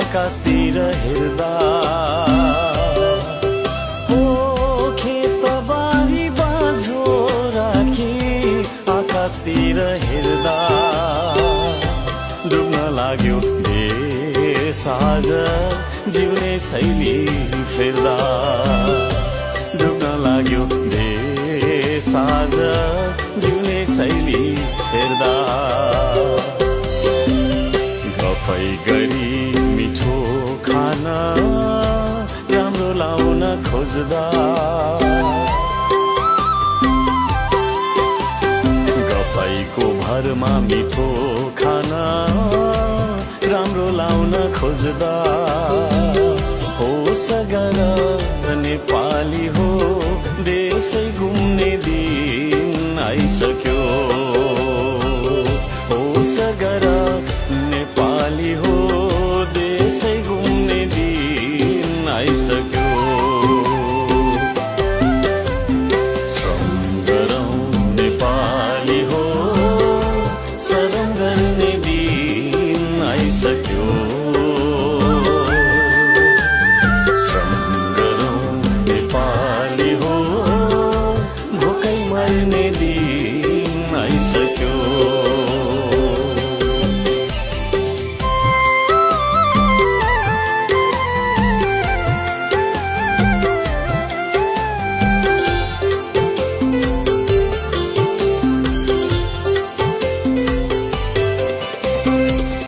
आकाशतिर हेर्दा हो खेतबारी बाझो राखी आकाशतिर हेर्दा डुब्न लाग्यो देश आज जिउने शैली फेर्दा डुब्न लाग्यो देश आज जिउने शैली फेर्दा गफै गरी मिठो खाना राम्रो लाउन खोज्दा गफैको भरमा मिठो खाना राम्रो लाउन खोज्दा होस गर नेपाली हो देशै घुम्ने दिन आइसक्यो होस गर नेपाली हो देशै घुम्ने दिन आइसक्यो